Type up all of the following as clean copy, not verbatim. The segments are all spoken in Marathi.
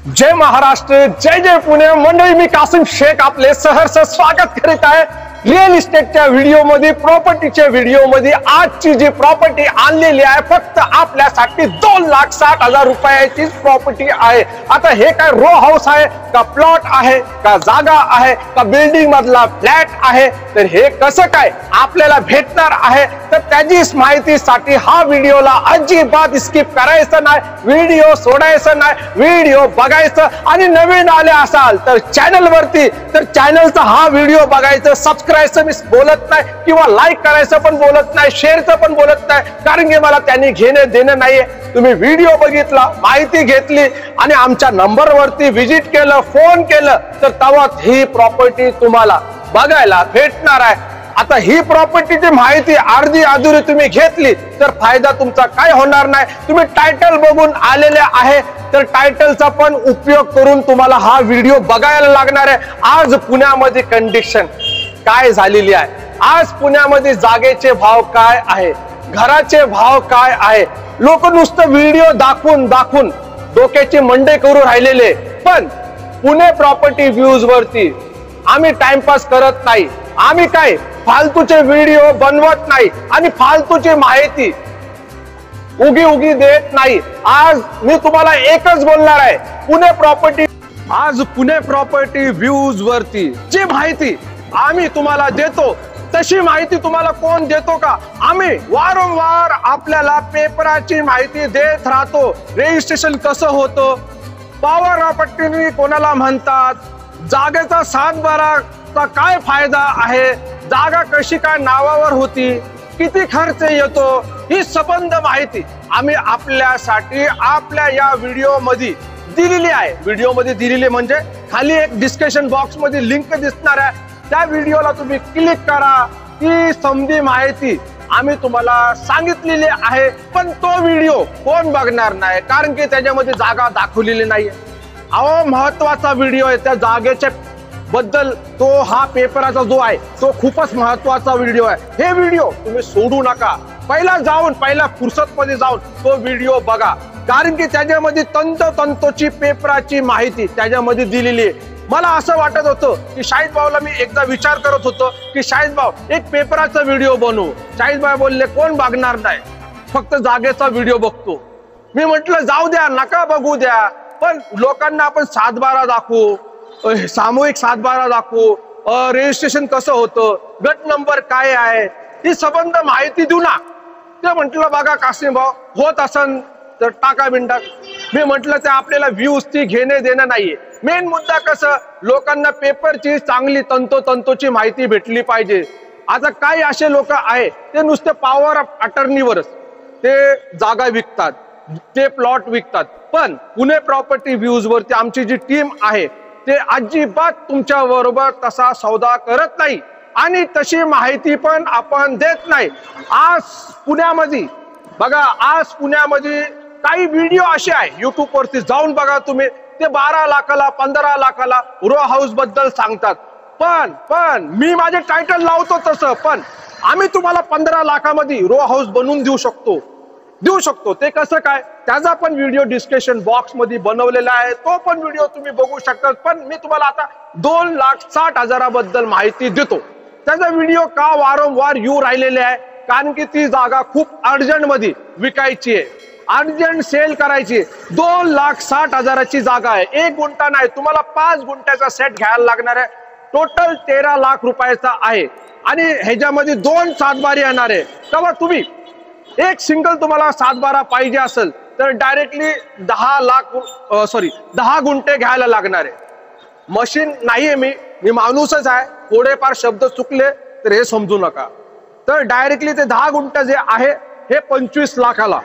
जय महाराष्ट्र, जय जय पुणे मंडळी. मी कासिम शेख आपले सहर्ष स्वागत करीत आहे रिअल इस्टेटच्या व्हिडिओमध्ये, प्रॉपर्टीच्या व्हिडिओमध्ये. आजची जी प्रॉपर्टी आणलेली आहे फक्त आपल्यासाठी 2,60,000 रुपयाची प्रॉपर्टी आहे. आता हे काय रो हाऊस आहे का, प्लॉट आहे का, जागा आहे का, बिल्डिंग मधला फ्लॅट आहे, तर हे कसं काय आपल्याला भेटणार आहे, तर त्याचीच माहितीसाठी हा व्हिडिओला अजिबात स्किप करायचं नाही, व्हिडिओ सोडायचं नाही, व्हिडिओ बघायचं. आणि नवीन आले असाल तर चॅनल वरती, तर चॅनलचा हा व्हिडिओ बघायचं, सबस्क्राईब मी बोलत नाही किंवा लाईक करायचं पण बोलत नाही, शेअरचं पण बोलत नाही, कारण की मला त्यांनी घेणे देणं नाहीये. तुम्ही व्हिडिओ बघितला, माहिती घेतली आणि आमच्या नंबरवरती व्हिजिट केलं, फोन केलं, तर तेव्हा ही प्रॉपर्टी तुम्हाला बघायला भेटणार आहे. आता ही प्रॉपर्टीची माहिती अर्धी अधुरी तुम्ही घेतली तर फायदा तुमचा काय होणार नाही. तुम्ही टायटल बघून आलेले आहे तर टायटलचा पण उपयोग करून तुम्हाला हा व्हिडिओ बघायला लागणार आहे. आज पुण्यामध्ये कंडिशन काय झालेली आहे, आज पुण्यामध्ये जागेचे भाव काय आहे, घराचे भाव काय आहे. लोक नुसतं व्हिडिओ दाखवून दाखवून डोक्याचे मंडे करू राहिलेले, पण पुणे प्रॉपर्टी व्ह्यूज वरती आम्ही टाइमपास करत नाही. आम्ही काय फालतूचे व्हिडिओ बनवत नाही आणि फालतूची माहिती उगी उगी देत नाही. आज मी तुम्हाला एकच बोलणार आहे, पुणे प्रॉपर्टी व्ह्यूज वरती जी माहिती आम्ही तुम्हाला देतो तशी माहिती तुम्हाला कोण देतो का? आम्ही वारंवार आपल्याला पेपराची माहिती देत राहतो. रजिस्ट्रेशन कसं होतं, पॉवर पट्टी कोणाला म्हणतात, जागेचा 7/12चा काय फायदा आहे, जागा कशी काय नावावर होती, किती खर्च येतो, ही संबंध माहिती आम्ही आपल्यासाठी आपल्या या व्हिडिओ मध्ये दिलेली आहे. व्हिडिओ मध्ये दिलेली म्हणजे खाली एक डिस्कशन बॉक्स मध्ये लिंक दिसणार आहे, त्या व्हिडिओला तुम्ही क्लिक करा. ती समधी माहिती आम्ही तुम्हाला सांगितलेली आहे, पण तो व्हिडिओ कोण बघणार नाही, कारण की त्याच्यामध्ये जागा दाखवलेली नाहीये. अहो, महत्वाचा व्हिडिओ आहे त्या जागेच्या बद्दल. तो हा पेपराचा जो आहे तो खूपच महत्वाचा व्हिडिओ आहे. हे व्हिडिओ तुम्ही सोडू नका. पहिला फुर्सत मध्ये जाऊन तो व्हिडिओ बघा, कारण की त्याच्यामध्ये तंतोतंतोची पेपराची माहिती त्याच्यामध्ये दिलेली आहे. मला असं वाटत होतं की शाहीद भाऊला मी एकदा विचार करत होतो की शाहीद भाऊ एक पेपराचा व्हिडिओ बनवू. शाहीद भाऊ बोलले कोण बघणार नाही, फक्त जागेचा व्हिडिओ बघतो. मी म्हटलं जाऊ द्या, नका बघू द्या, पण लोकांना आपण 7/12 दाखवू, सामूहिक 7/12 दाखवू, रजिस्ट्रेशन कसं होतं, गट नंबर काय आहे, ही संबंध माहिती देऊ ना. ते म्हटलं बघा कासिम भाऊ, होत असन तर टाका बिंडा. मी म्हटलं ते आपल्याला व्ह्यूज ती घेणे देणं नाहीये. मेन मुद्दा कसं, लोकांना पेपरची चांगली तंतोतंतोची माहिती भेटली पाहिजे. आता काही असे लोक आहे ते नुसते पॉवर ऑफ अटर्नीवरच ते जागा विकतात, ते प्लॉट विकतात. पण पुणे प्रॉपर्टी व्ह्यूज वरती आमची जी टीम आहे ते अजिबात तुमच्या बरोबर तसा सौदा करत नाही आणि तशी माहिती पण आपण देत नाही. आज पुण्यामध्ये बघा, आज पुण्यामध्ये काही व्हिडिओ असे आहे, युट्यूब वरती जाऊन बघा तुम्ही, ते 12 लाखाला 15 लाखाला रो हाऊस बद्दल सांगतात. पण मी माझे टायटल लावतो तसं, पण आम्ही तुम्हाला 15 लाखामध्ये रो हाऊस बनवून देऊ शकतो. ते कसं काय, त्याचा पण व्हिडिओ डिस्कशन बॉक्स मध्ये बनवलेला आहे, तो पण व्हिडिओ तुम्ही बघू शकता. पण मी तुम्हाला आता 2,60,000 बद्दल माहिती देतो. त्याचा व्हिडिओ का वारंवार येऊ राहिलेले आहे, कारण की ती जागा खूप अर्जंट मध्ये विकायची आहे, अर्जंट सेल करायची. 2,60,000ची जागा आहे, 1 गुंठा नाही, तुम्हाला 5 गुंठ्याचा सेट घ्यायला लागणार आहे. टोटल 13 लाख रुपयाचा आहे आणि ह्याच्यामध्ये 2 7/12 येणार आहे. तेव्हा तुम्ही एक सिंगल तुम्हाला 7/12 पाहिजे असेल तर डायरेक्टली 10 गुंठे घ्यायला लागणार आहे. मशीन नाहीये, मी माणूसच आहे, थोडेफार शब्द चुकले तर हे समजू नका. तर डायरेक्टली ते 10 गुंठे जे आहे हे 25 लाखाला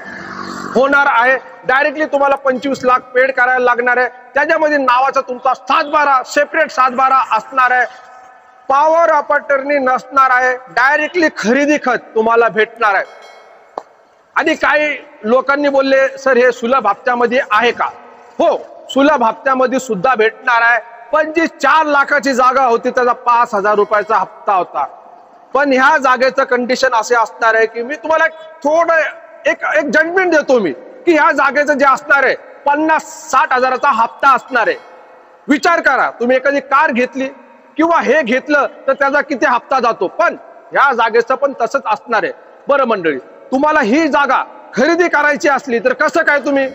होणार आहे. डायरेक्टली तुम्हाला 25 लाख पेड करायला लागणार आहे. त्याच्यामध्ये नावाचा तुमचा 7/12 सेपरेट 7/12 असणार आहे, पॉवर ऑफ अटर्नी नसणार आहे, डायरेक्टली खरेदी खत तुम्हाला भेटणार आहे. आणि काही लोकांनी बोलले सर हे सुलभ हप्त्यामध्ये आहे का? हो, सुलभ हप्त्यामध्ये सुद्धा भेटणार आहे. पण जी 4 लाखाची जागा होती त्याचा 5,000 रुपयाचा हप्ता होता. पण ह्या जागेचं कंडिशन असे असणार आहे की मी तुम्हाला थोडं एक जजमेंट देतो मी की ह्या जागेचं जे असणार आहे 50-60 हजाराचा हप्ता असणार आहे. विचार करा, तुम्ही एखादी कार घेतली किंवा हे घेतलं तर त्याचा किती हप्ता जातो, पण या जागेचं पण तसंच असणार आहे. बरं मंडळी, तुम्हाला ही जागा खरेदी करायची असली तर कसं काय, तुम्ही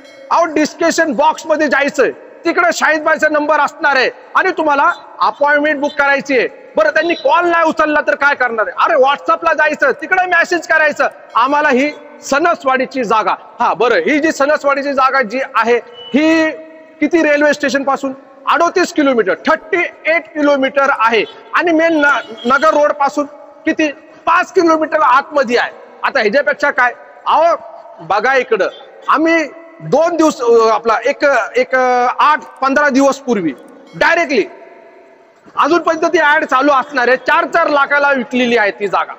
डिस्कशन बॉक्स मध्ये जायचंय, तिकडे शाहिदबाईचा नंबर असणार आहे आणि तुम्हाला अपॉइंटमेंट बुक करायची आहे. बरं, त्यांनी कॉल नाही उचलला तर काय करणार आहे? अरे व्हॉट्सअपला जायचं, तिकडे मेसेज करायचं, आम्हाला ही सणसवाडीची जागा. हा बरं, ही जी सणसवाडीची जागा जी आहे ही किती रेल्वे स्टेशन पासून 38 किलोमीटर 38 किलोमीटर आहे आणि मेन नगर रोड पासून किती 5 किलोमीटर आतमध्ये आहे. आता ह्याच्यापेक्षा काय, अहो बघा इकडं, आम्ही 2 दिवस आपला एक 8-15 दिवस पूर्वी डायरेक्टली अजूनपर्यंत ती ऍड चालू असणार आहे, 4-4 लाखाला विकलेली आहे ती जागा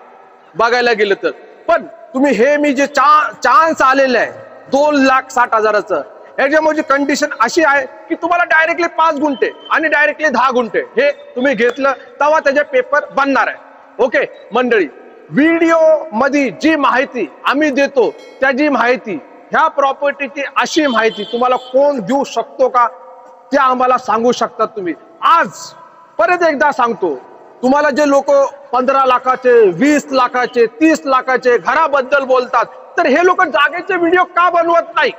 बघायला गेलं तर. पण तुम्ही हे मी जे चान्स आलेलं आहे 2,60,000चं, याच्यामध्ये कंडिशन अशी आहे की तुम्हाला डायरेक्टली 5 गुंठे आणि डायरेक्टली 10 गुंठे हे तुम्ही घेतलं तेव्हा त्याचे पेपर बनणार आहे. ओके मंडळी, व्हिडिओ मध्ये जी माहिती आम्ही देतो त्याची माहिती, ह्या प्रॉपर्टीची अशी माहिती तुम्हाला कोण देऊ शकतो का, ते आम्हाला सांगू शकतात तुम्ही. आज परत एकदा सांगतो, तुम्हाला जे लोक 15 लाखाचे 20 लाखाचे 30 लाखाचे घराबद्दल बोलतात, तर हे लोक जागेचे व्हिडिओ का बनवत नाही?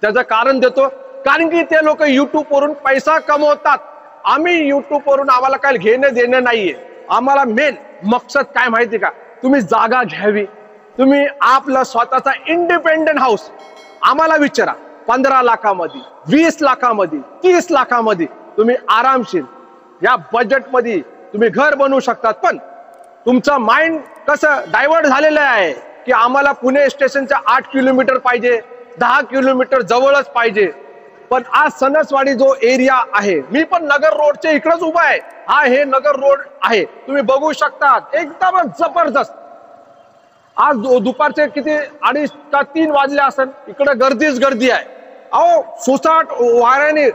त्याचं कारण देतो, कारण की ते लोक युट्यूब वरून पैसा कमवतात. आम्ही युट्यूब वरून आम्हाला काय घेणं देणं नाहीये. आम्हाला मेन मकसद काय माहिती का, तुम्ही जागा घ्यावी, तुम्ही आपला स्वतःचा इंडिपेंडेंट हाऊस. आम्हाला विचारा, 15 लाखामध्ये 20 लाखामध्ये 30 लाखामध्ये तुम्ही आरामशीर या बजेट मध्ये तुम्ही घर बनवू शकतात. पण तुमचं माइंड कसं डायव्हर्ट झालेलं आहे की आम्हाला पुणे स्टेशनच्या 8 किलोमीटर पाहिजे, 10 किलोमीटर जवळच पाहिजे. पण आज सणसवाडी जो एरिया आहे, मी पण नगर रोडच्या इकडेच उभा आहे, हा हे नगर रोड आहे, तुम्ही बघू शकता, एकदम जबरदस्त. आज दुपारचे किती 2:30 का 3 वाजले असेल, इकडे गर्दीच गर्दी आहे. अहो सुसाट वाऱ्याने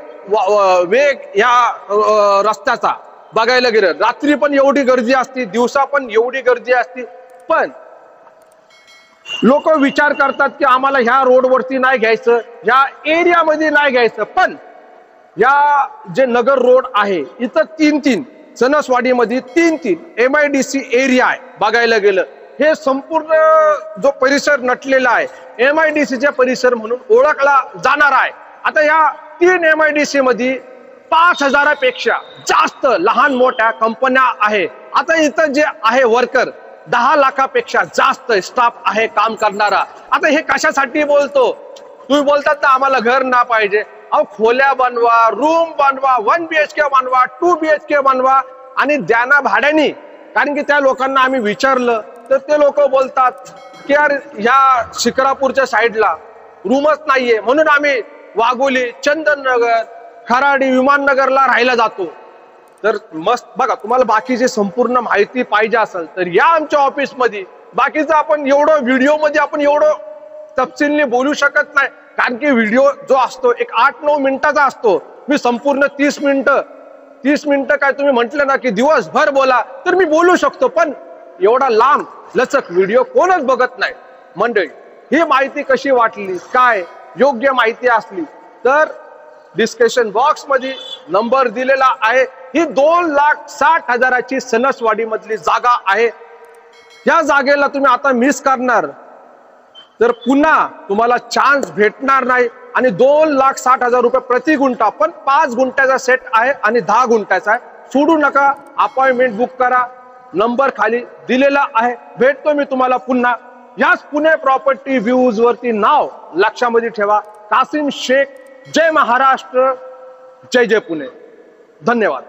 वेग या रस्त्याचा बघायला गेलं, रात्री पण एवढी गर्दी असते, दिवसा पण एवढी गर्दी असते. पण लोक विचार करतात की आम्हाला ह्या रोडवरती नाही घ्यायचं, या एरियामध्ये नाही घ्यायचं. पण या जे नगर रोड आहे इथं 3-3 सणसवाडीमध्ये 3-3 MIDC एरिया आहे. बघायला गेलं हे संपूर्ण जो परिसर नटलेला आहे MIDCचा परिसर म्हणून ओळखला जाणार आहे. आता या 3 MIDC मध्ये 5,000पेक्षा जास्त लहान मोठ्या कंपन्या आहे. आता इथं जे आहे वर्कर 10 लाखापेक्षा जास्त स्टाफ आहे काम करणारा. आता हे कशासाठी बोलतो, तुम्ही बोलतात ना आम्हाला घर ना पाहिजे. अहो खोल्या बनवा, रूम बनवा, 1 BHK बनवा, 2 BHK बनवा आणि द्या ना भाड्याने. कारण की त्या लोकांना आम्ही विचारलं तर ते लोक बोलतात की यार ह्या शिक्रापूरच्या साईडला रूमच नाहीये, म्हणून आम्ही वाघोली, चंदननगर, खराडी, विमाननगरला राहायला जातो. तर मस्त बघा, तुम्हाला बाकीची संपूर्ण माहिती पाहिजे असेल तर या आमच्या ऑफिस मध्ये. बाकीचं आपण एवढं व्हिडिओ मध्ये आपण एवढं तपशीलने बोलू शकत नाही, कारण की व्हिडिओ जो असतो एक 8-9 मिनिटाचा असतो. मी संपूर्ण 30 मिनिटं काय तुम्ही म्हटलं ना की दिवसभर बोला तर मी बोलू शकतो, पण एवढा लांब लचक व्हिडिओ कोणच बघत नाही. मंडळी, ही माहिती कशी वाटली, काय योग्य माहिती असली तर डिस्कशन बॉक्स मध्ये नंबर दिलेला आहे. ही 2,60,000ची सणसवाडी मधली जागा आहे. या जागेला तुम्ही आता मिस करणार तर पुन्हा तुम्हाला चान्स भेटणार नाही. आणि 2,60,000 रुपये प्रति गुंठा, पण 5 गुंठ्याचा सेट आहे आणि 10 गुंठ्याचा आहे. सोडू नका, अपॉइंटमेंट बुक करा, नंबर खाली दिलेला आहे. भेटतो मी तुम्हाला पुन्हा याच पुणे प्रॉपर्टी व्ह्यूज वरती. नाव लक्षामध्ये ठेवा, कासिम शेख. जय महाराष्ट्र, जय जय पुणे. धन्यवाद.